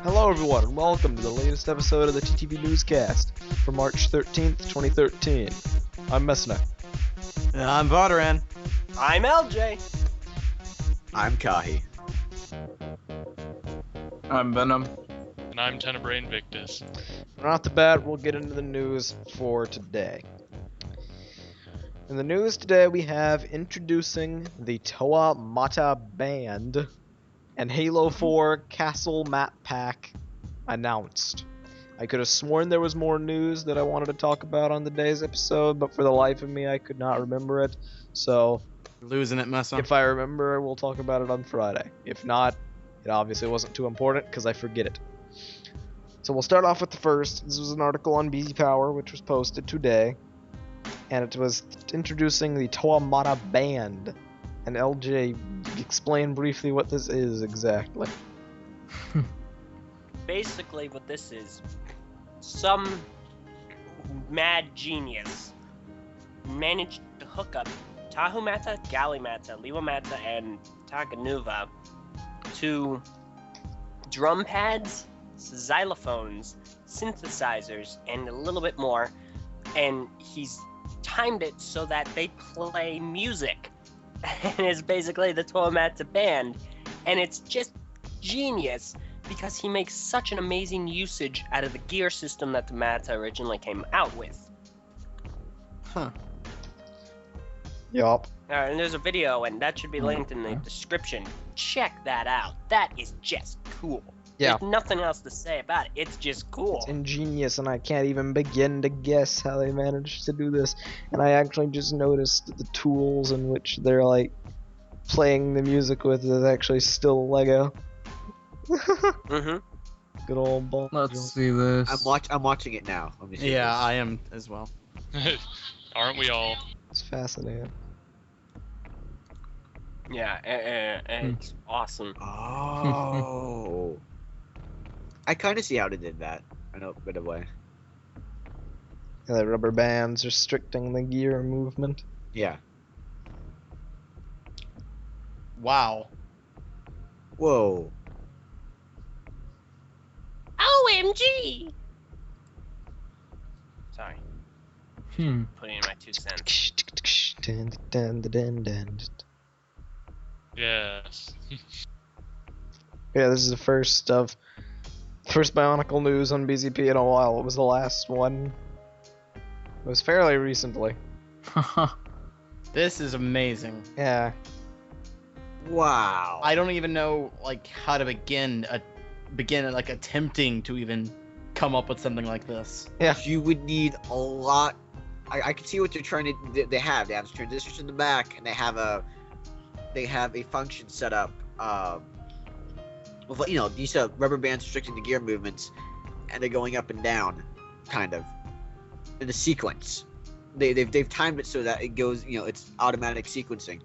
Hello everyone, and welcome to the latest episode of the TTV Newscast for March 13th, 2013. I'm Messina. I'm Vodaran. I'm LJ. I'm Kahi. I'm Venom. And I'm Tenebrae Invictus. Right off the bat, we'll get into the news for today. In the news today, we have introducing the Toa Mata Band and Halo 4 Castle Map Pack announced. I could have sworn there was more news that I wanted to talk about on today's episode, but for the life of me, I could not remember it. So, Losing it, Messa. if I remember, we'll talk about it on Friday. If not, it obviously wasn't too important because I forget it. So we'll start off with the first. This was an article on BZ Power, which was posted today, and it was introducing the Toa Mata Band. And LJ, explain briefly what this is exactly. Basically, what this is, some mad genius managed to hook up Tahumata, Galimata, Liwamata, and Taganuva to drum pads, xylophones, synthesizers, and a little bit more, and he's timed it so that they play music. And it's basically the Toa Mata Band, and it's just genius because he makes such an amazing usage out of the gear system that the Mata originally came out with. Huh. Yup. And there's a video, and that should be linked in the description. Check that out. That is just cool. Yeah. There's nothing else to say about it. It's just cool. It's ingenious, and I can't even begin to guess how they managed to do this. And I actually just noticed that the tools in which they're like playing the music with is actually still Lego. Mm-hmm. Good old ball. Let's see this. I'm watching it now. Let me see Yeah, this. I am as well. Aren't we all? It's fascinating. Yeah, it's awesome. Oh. I kind of see how they did that. I know a bit of way. Yeah, the rubber bands restricting the gear movement. Yeah. Wow. Whoa. OMG! Sorry, Hmm. putting in my 2 cents. Yes. Yeah, this is the first Bionicle news on BZP in a while. It was the last one. It was fairly recently. This is amazing. Yeah. Wow. I don't even know like how to begin like attempting to even come up with something like this. Yeah. You would need a lot. I can see what they're trying to. They have transistors in the back, and they have a function set up. With, these rubber bands restricting the gear movements, and they're going up and down, kind of, in a sequence. They've timed it so that it goes, it's automatic sequencing.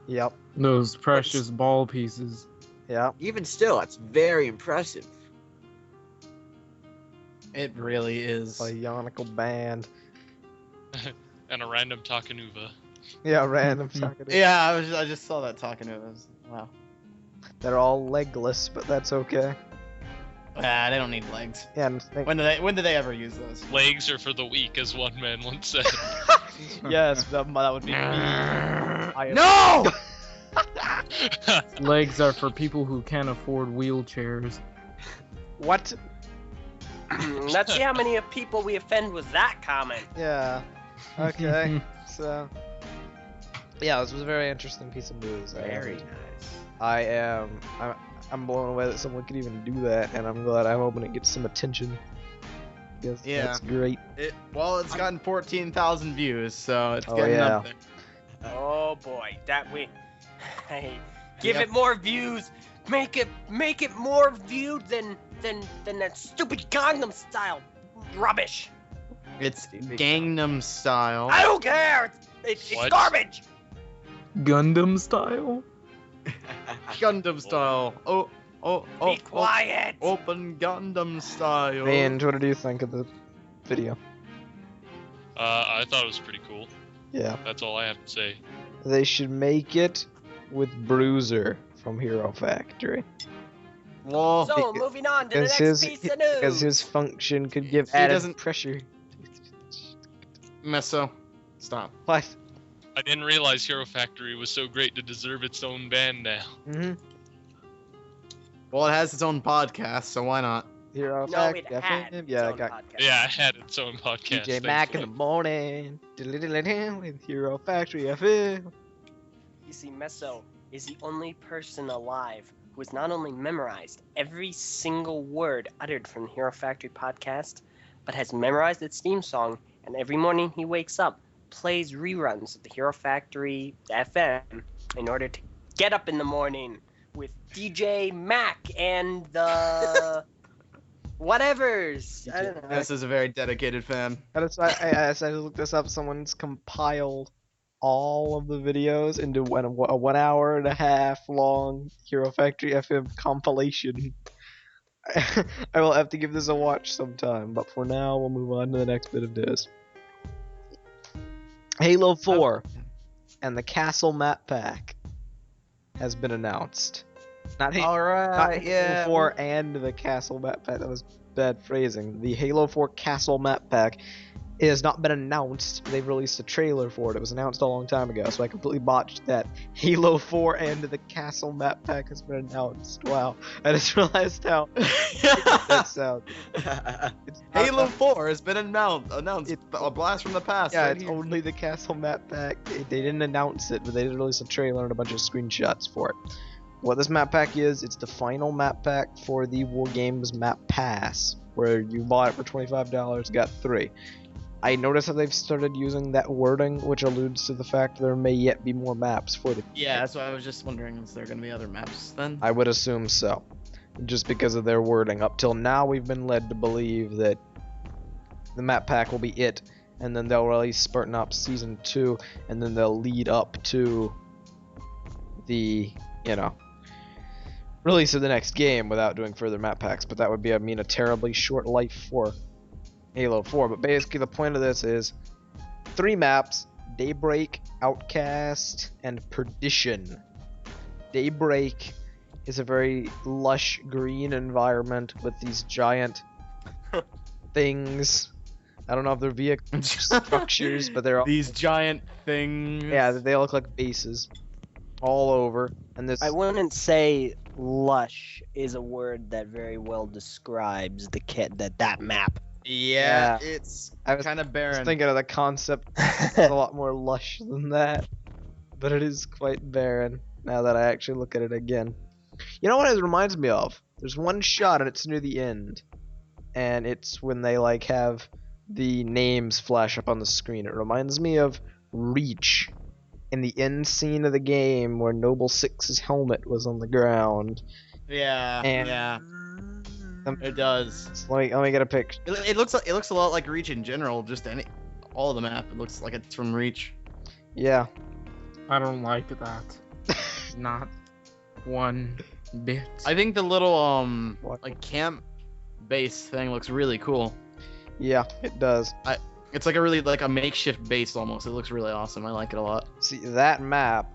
Yep. Those precious ball pieces. Yep. Even still, that's very impressive. It really is. Bionicle band. And a random Takanuva. Yeah, random talking. Yeah, I just saw that talking to us. Wow. They're all legless, but that's okay. Ah, they don't need legs. Yeah, and think, When did they ever use those? Legs are for the weak, as one man once said. yes, that would be me. No! Legs are for people who can't afford wheelchairs. What? Let's see how many people we offend with that comment. Yeah. Okay. So. Yeah, this was a very interesting piece of news. Very nice. I'm blown away that someone could even do that, and I'm hoping it gets some attention. Yes, Yeah. that's great. It's gotten 14,000 views, so it's Oh, getting yeah. up there. Oh boy, hey, give it more views. Make it more viewed than that stupid Gangnam Style rubbish. It's Gangnam Style. I don't care. It's What? garbage. Gundam style? Gundam Style. Be quiet. Open Gundam Style. And what did you think of the video? I thought it was pretty cool. Yeah. That's all I have to say. They should make it with Bruiser from Hero Factory. Well, So, moving on to the Because next piece of news. because his function could give He added doesn't- pressure. Meso, stop. What? I didn't realize Hero Factory was so great to deserve its own band now. Mm-hmm. Well, it has its own podcast, so why not? Hero No, Fact it FM. had its Yeah, I own got podcast. Yeah, it had its own podcast. DJ Mac in the thankfully. morning. Diddle-diddle-diddle with Hero Factory FM. You see, Meso is the only person alive who has not only memorized every single word uttered from the Hero Factory podcast, but has memorized its theme song, and every morning he wakes up, plays reruns of the Hero Factory FM in order to get up in the morning with DJ Mac and the whatevers. I don't know. This is a very dedicated fan. As I looked this up, someone's compiled all of the videos into a 1 hour and a half long Hero Factory FM compilation. I will have to give this a watch sometime, but for now, we'll move on to the next bit of news. Halo 4 and the Castle Map Pack has been announced. Not Halo Alright, Halo 4 and the Castle Map Pack. That was bad phrasing. The Halo 4 Castle Map Pack has not been announced. They've released a trailer for it. It was announced a long time ago, so I completely botched that. Halo 4 and the Castle Map Pack has been announced. Wow. I just realized how that sounds. It's not- Halo 4 has been announced. A blast from the past. Yeah, right it's here. only the Castle Map Pack. They didn't announce it, but they did release a trailer and a bunch of screenshots for it. What this map pack is, it's the final map pack for the War Games Map Pass, where you bought it for $25, got 3. I noticed that they've started using that wording, which alludes to the fact there may yet be more maps for the. Yeah, that's why I was just wondering, is there going to be other maps then? I would assume so, just because of their wording. Up till now, we've been led to believe that the map pack will be it, and then they'll release Spartan Ops Season 2, and then they'll lead up to the, release of the next game without doing further map packs. But that would be, a terribly short life for Halo 4. But basically the point of this is 3 maps: Daybreak, Outcast, and Perdition. Daybreak is a very lush green environment with these giant things. I don't know if they're vehicle structures, but they're all, These giant things. yeah, they look like bases all over. And this I wouldn't say lush is a word that very well describes the kit that map. Yeah, Yeah. it's I was kind of just barren. thinking of the concept. It's a lot more lush than that, but it is quite barren now that I actually look at it again. You know what it reminds me of? There's one shot and it's near the end, and it's when they have the names flash up on the screen. It reminds me of Reach in the end scene of the game where Noble Six's helmet was on the ground. Yeah, And- yeah, it does. So let me get a picture. It looks a lot like Reach in general. Just all of the map. It looks like it's from Reach. Yeah. I don't like that. Not one bit. I think the little What? camp base thing looks really cool. Yeah, it does. It's like a makeshift base almost. It looks really awesome. I like it a lot. See, that map,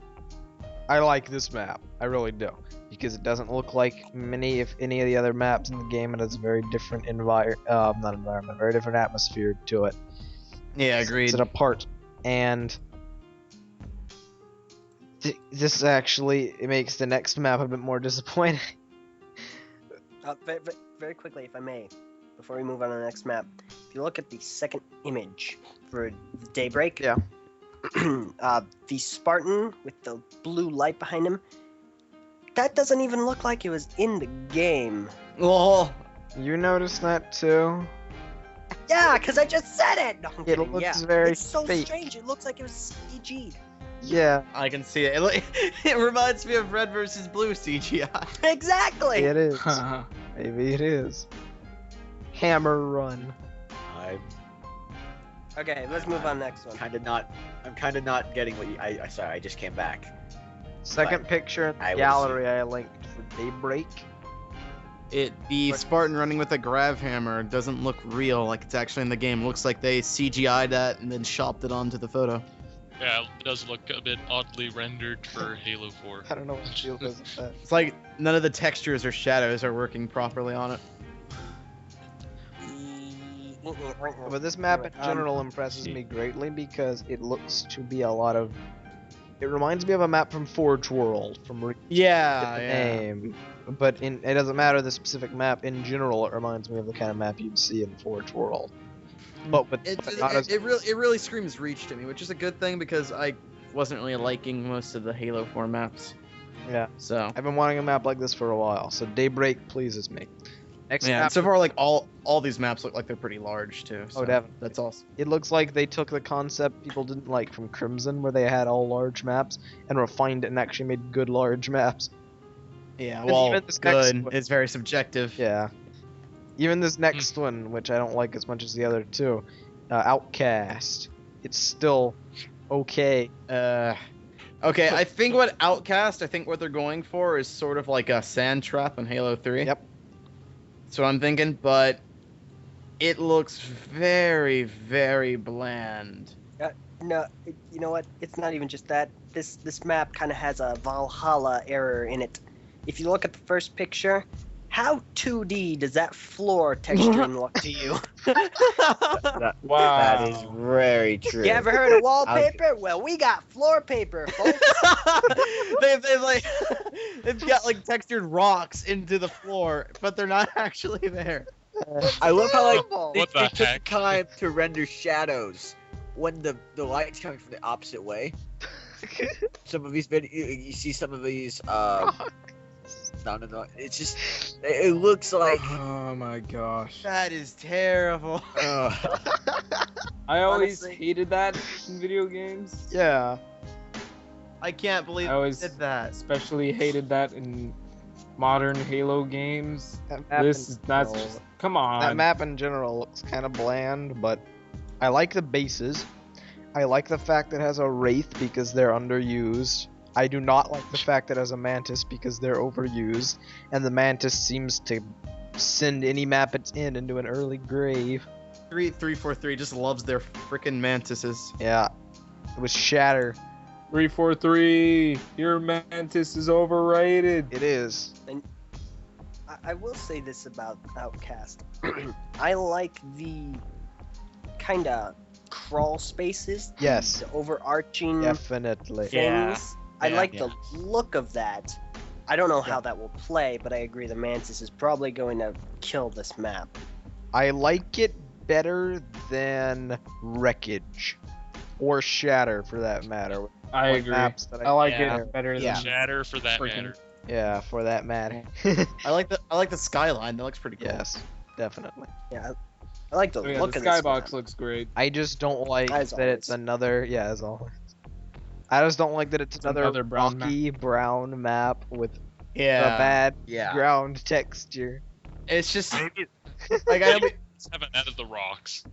I like this map. I really do. Because it doesn't look like any of the other maps in the game. It has a very different very different atmosphere to it. Yeah, agreed. It's apart. And this actually, it makes the next map a bit more disappointing. Very, very quickly, if I may, before we move on to the next map, if you look at the second image for Daybreak, Yeah. The Spartan with the blue light behind him, that doesn't even look like it was in the game. Oh, You noticed that too? Yeah, because I just said it! No, I'm It kidding, looks yeah. very It's so fake. strange, it looks like it was CG'd. Yeah, I can see it. It reminds me of Red versus Blue CGI. Exactly! it is. Maybe it is. Hammer Run. Okay, let's move on next one. I'm kind of not getting what you. Sorry, I just came back. Second picture in I the will gallery I linked for Daybreak. The Spartan running with a grav hammer doesn't look real like it's actually in the game. It looks like they CGI'd that and then shopped it onto the photo. Yeah, it does look a bit oddly rendered for Halo 4. I don't know what the deal is with that. It's like none of the textures or shadows are working properly on it. But this map in general impresses me greatly because it looks to be a lot of. It reminds me of a map from Forge World, from Get Yeah, the yeah. name. But it doesn't matter the specific map. In general, it reminds me of the kind of map you'd see in Forge World. But with It really screams Reach to me, which is a good thing because I wasn't really liking most of the Halo 4 maps. Yeah, So I've been wanting a map like this for a while. So Daybreak pleases me. Next yeah, map, and so far like all these maps look like they're pretty large too. So definitely. That's awesome. it looks like they took the concept people didn't like from Crimson, where they had all large maps, and refined it and actually made good large maps. Yeah, And well, even this next good one- is very subjective. Yeah. Even this next one, which I don't like as much as the other two, Outcast, it's still okay. Okay, I think what they're going for is sort of like a sand trap in Halo 3. Yep. That's what I'm thinking, but it looks very, very bland. No, you know what? It's not even just that. This map kind of has a Valhalla error in it. If you look at the first picture, how 2D does that floor texturing look to you? Wow. That is very true. You ever heard of wallpaper? Well, we got floor paper, folks. they've got like textured rocks into the floor, but they're not actually there. I love how like they, What the they took heck? time to render shadows when the light's coming from the opposite way. Some of these you see some of these no, it's just it looks like Oh my gosh. That is terrible. I always Honestly. hated that in video games. Yeah. I can't believe I always they did that. especially hated that in modern Halo games. That map That's in just come on. That map in general looks kind of bland, but I like the bases. I like the fact that it has a Wraith because they're underused. I do not like the fact that it has a Mantis because they're overused, and the Mantis seems to send any map it's in into an early grave. 343 just loves their freaking mantises. Yeah, it was Shatter. 343, your Mantis is overrated. It is. I will say this about Outcast. I like the kind of crawl spaces. Yes. The overarching Definitely. things. Yeah. I Yeah. like the look of that. I don't know how that will play, but I agree the Mantis is probably going to kill this map. I like it better than Wreckage. Or Shatter, for that matter. I Like agree. maps that I like Yeah. it better Yeah. than Shatter for that Freaking- matter. Yeah, for that matter. I like the skyline. That looks pretty cool. Yes, definitely. Yeah, I like the Oh, yeah, look the of this skybox map. looks great. I just don't like As that it's always. another. Yeah, as always. I just don't like that it's another another brown rocky brown map with a Yeah. bad yeah. ground texture. It's just Maybe like I it's haven't added the rocks.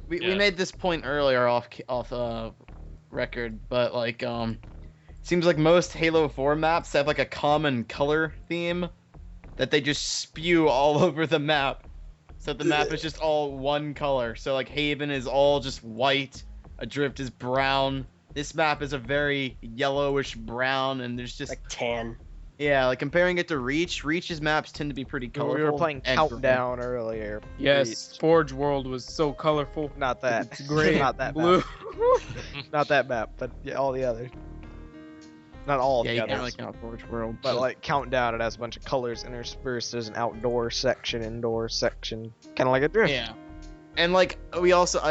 we Yeah. made this point earlier off record, but like seems like most Halo 4 maps have like a common color theme that they just spew all over the map. So the map is just all one color. So like Haven is all just white, Adrift is brown. This map is a very yellowish brown, and there's just Like tan. yeah, like comparing it to Reach's maps tend to be pretty colorful. We were playing and Countdown earlier. Yes, Forge World was so colorful. Not that. It's great. Not that blue. map. Not that map, but yeah, all the others. Not all Yeah, the you others. can't really count Forge World. But like Countdown, it has a bunch of colors interspersed. There's an outdoor section, indoor section, kind of like a drift. Yeah, and like I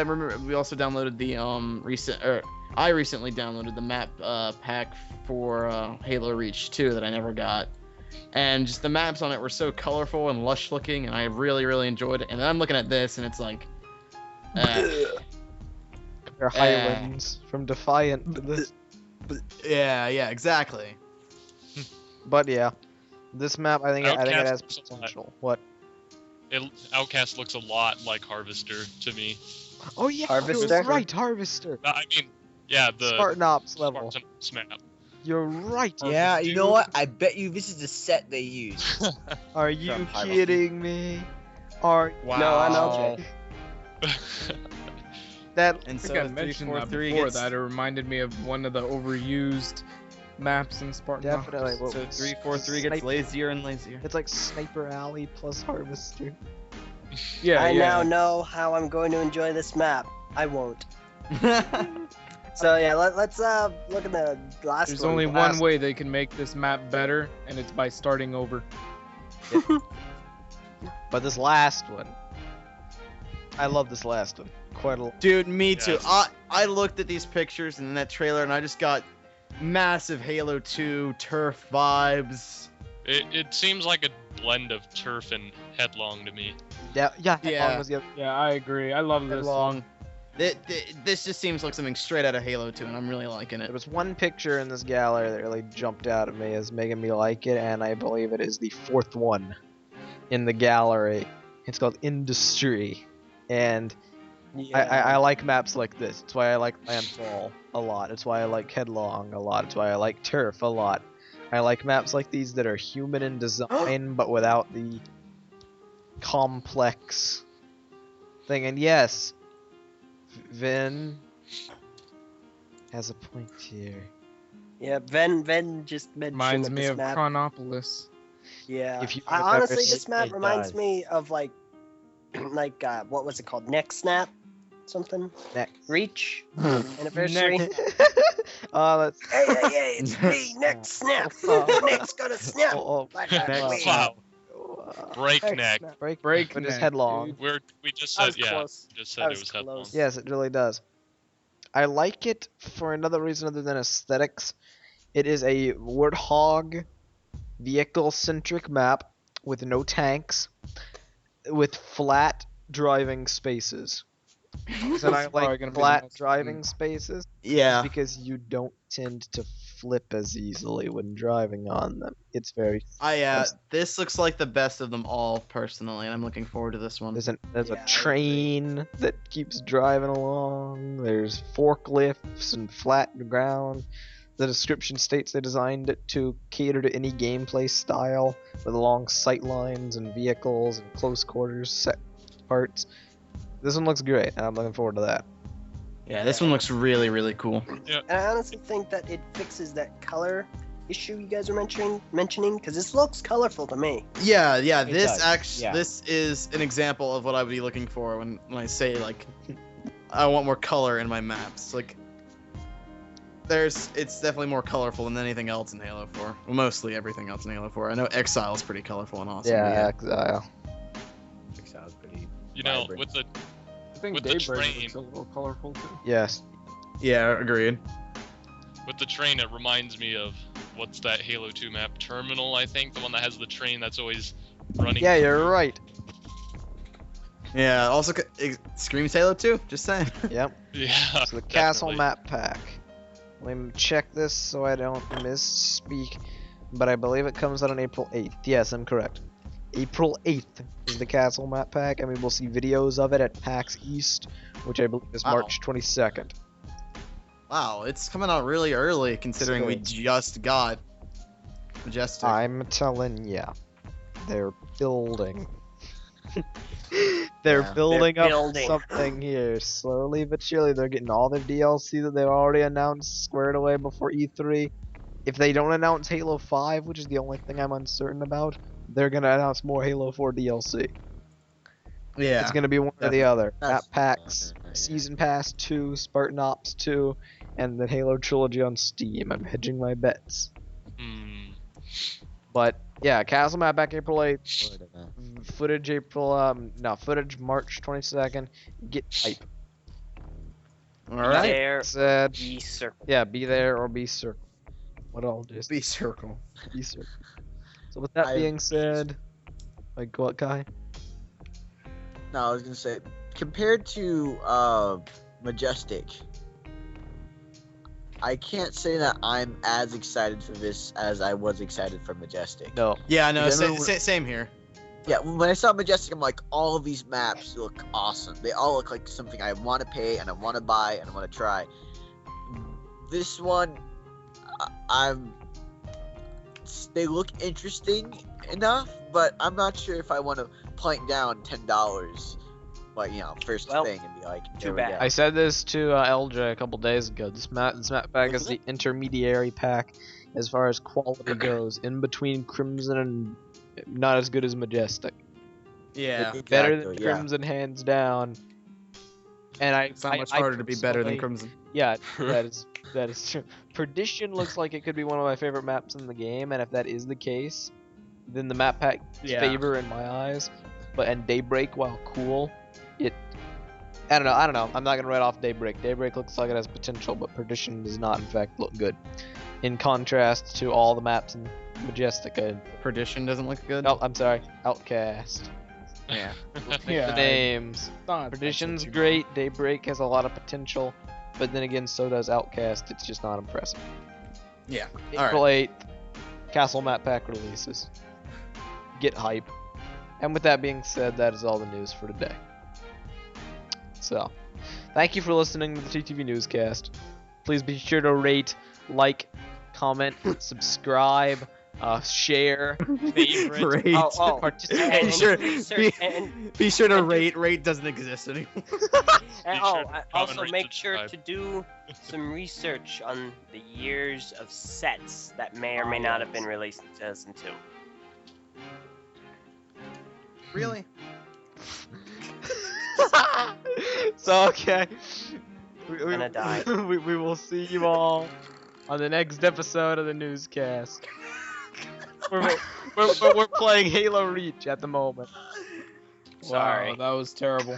remember we also downloaded the I recently downloaded the map pack for Halo Reach 2 that I never got, and just the maps on it were so colorful and lush looking, and I really really enjoyed it. And then I'm looking at this, and it's like, They're Highlands from Defiant to this. yeah, exactly. But yeah, this map I think it Outcast has looks a lot- potential. What? Outcast looks a lot like Harvester to me. Oh yeah, Harvester? you're right, Harvester. I mean, yeah, the Spartan Ops level. Spartan Ops map. You're right. Yeah, you know Dude. what? I bet you this is the set they use. Are you From Harvester. kidding me? Are Wow. No, I'm LJ. That And I so think I the mentioned that 343 before. gets That it reminded me of one of the overused maps in Spartan. definitely. Ops. so 343 gets Sniper- lazier and lazier. It's like Sniper Alley plus Harvester. Yeah, I now yeah. know how I'm going to enjoy this map. I won't. So yeah, let's look at the last There's one. only the one last- way they can make this map better, and it's by starting over. But this last one, I love this last one quite a lot. Dude, me too. Yes. I looked at these pictures and that trailer, and I just got massive Halo 2 turf vibes. It seems like a blend of turf and headlong to me. Yeah, Yeah. Headlong was the other. Yeah, I agree. I love this Long. This just seems like something straight out of Halo 2, and I'm really liking There it. was one picture in this gallery that really jumped out at me as making me like it, and I believe it is the fourth one in the gallery. It's called Industry, and I like maps like this. It's why I like Landfall a lot. It's why I like Headlong a lot. It's why I like Turf a lot. I like maps like these that are human in design, but without the complex thing. And yes, Vin has a point here. Yeah, Ven just mentioned Reminds that me this of map. Chronopolis. Yeah. If you I, remember, honestly, this map it reminds does. me of like what was it called? Neck Snap, something. Next. Reach anniversary. Let's. Hey, it's me, Neck Snap. Neck's gonna snap. Oh, Like a Next wave. Wow. oh, Breakneck. break, Break but it's neck, headlong. dude. We just I said was yeah. close. We just I said it was was headlong. close. Yes, it really does. I like it for another reason other than aesthetics. It is a Warthog vehicle-centric map with no tanks, with flat driving spaces. And I That's probably like gonna be the flat most driving fun. spaces Yeah. because you don't tend to flip as easily when driving on them. It's very This looks like the best of them all, personally, and I'm looking forward to this one. there's Yeah, I a agree. train that keeps driving along. There's forklifts and flat ground. The description states they designed it to cater to any gameplay style with long sight lines and vehicles and close quarters set parts. This one looks great, and I'm looking forward to that. Yeah, this one looks really, really cool. And I honestly think that it fixes that color issue you guys are mentioning, because this looks colorful to me. Yeah, It this does, yeah. this is an example of what I would be looking for when I say like I want more color in my maps. Like it's definitely more colorful than anything else in Halo 4. Well, mostly everything else in Halo 4. I know Exile is pretty colorful and awesome. but Exile. Sounds pretty. You know, vibrant. with the I think With the Daybreak train. looks a little colorful too. Yes. Yeah, agreed. train, it reminds me of what's that Halo 2 map? Terminal, I think, the one that has the train that's always running. Yeah, you're right. Yeah, also it screams Halo 2, just saying. Yep. Yeah. So the castle definitely. map pack. Let me check this so I don't misspeak, but I believe it comes out on April 8th. Yes, I'm correct. April 8th is the castle map pack, and we will see videos of it at PAX East, which I believe is Wow. March 22nd. Wow, it's coming out really early considering we good. just got Majestic. I'm telling ya, they're building. They're Yeah. building They're up building. something here. Slowly but surely, they're getting all their DLC that they've already announced squared away before E3. If they don't announce Halo 5, which is the only thing I'm uncertain about, they're gonna announce more Halo 4 DLC. Yeah. It's gonna be one or the other. That's- Map packs, Season Pass 2, Spartan Ops 2, and the Halo trilogy on Steam. I'm hedging my bets. Hmm. But yeah, Castle Map back April 8th. Word of mouth. Footage footage March 22nd. Get hype. All right. There, Said, be circle. yeah, be there or be circle. What I'll just B circle. be circle. So with that I- being said, like what, Kai? No, I was gonna say, compared to Majestic, I can't say that I'm as excited for this as I was excited for Majestic. No. Yeah, no, Because I remember same here. Yeah, when I saw Majestic, I'm like, all of these maps look awesome. They all look like something I want to pay and I want to buy and I want to try. This one, they look interesting enough, but I'm not sure if I want to plank down $10 like first Well, thing and be like, too there we bad. go. I said this to LJ a couple days ago. This map pack is the intermediary pack as far as quality goes, in between Crimson and not as good as Majestic. Yeah. Better than Exactly, yeah. Crimson, hands down. And It's not much harder to be better than Crimson. Yeah, that is true. Perdition looks like it could be one of my favorite maps in the game, and if that is the case, then the map pack favor in my eyes. And Daybreak, while cool, I don't know. I'm not gonna write off Daybreak. Daybreak looks like it has potential, but Perdition does not, in fact, look good. In contrast to all the maps in Majestic. Perdition doesn't look good. Oh, I'm sorry. Outcast. Yeah. Yeah. The names. Not Perdition's that's great. Daybreak has a lot of potential, but then again, so does Outcast. It's just not impressive. Yeah. All April 8th, Castle map pack releases. Get hype. And with that being said, that is all the news for today. So, thank you for listening to the TTV Newscast. Please be sure to rate, like, comment, subscribe, share, Favorite. Rate. participate. And Sure. research, Be sure to and do- rate. Rate doesn't exist anymore. And, Be sure to also comment, make sure subscribe. to do some research on the years of sets that may or may not have been released in 2002. Really? So, okay. Gonna die. We will see you all on the next episode of the newscast. We're playing Halo Reach at the moment. Sorry. Wow, that was terrible.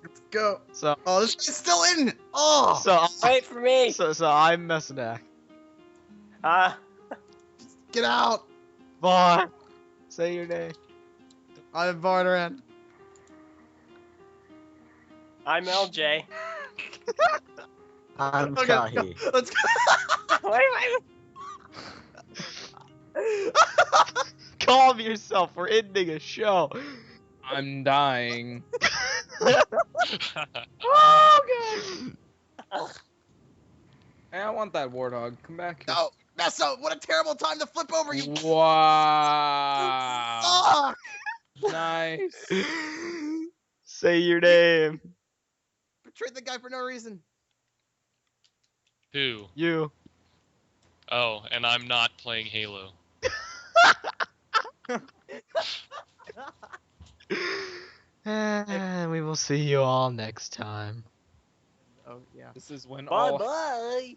Let's go. So, Oh, this guy's still in. Oh. Wait for me! so I'm Messadak. Get out. Bye. Say your name. I'm Barteran. I'm LJ. I'm Okay, Kahi. Let's go. Wait. Calm yourself. We're ending a show. I'm dying. Oh, God. Hey, I want that warthog. Come back here. No, Nessa, what a terrible time to flip over. You Wow. suck. Nice. Say your name. Betrayed the guy for no reason. Who? You. Oh, and I'm not playing Halo. And we will see you all next time. Oh yeah. This is when Bye all bye!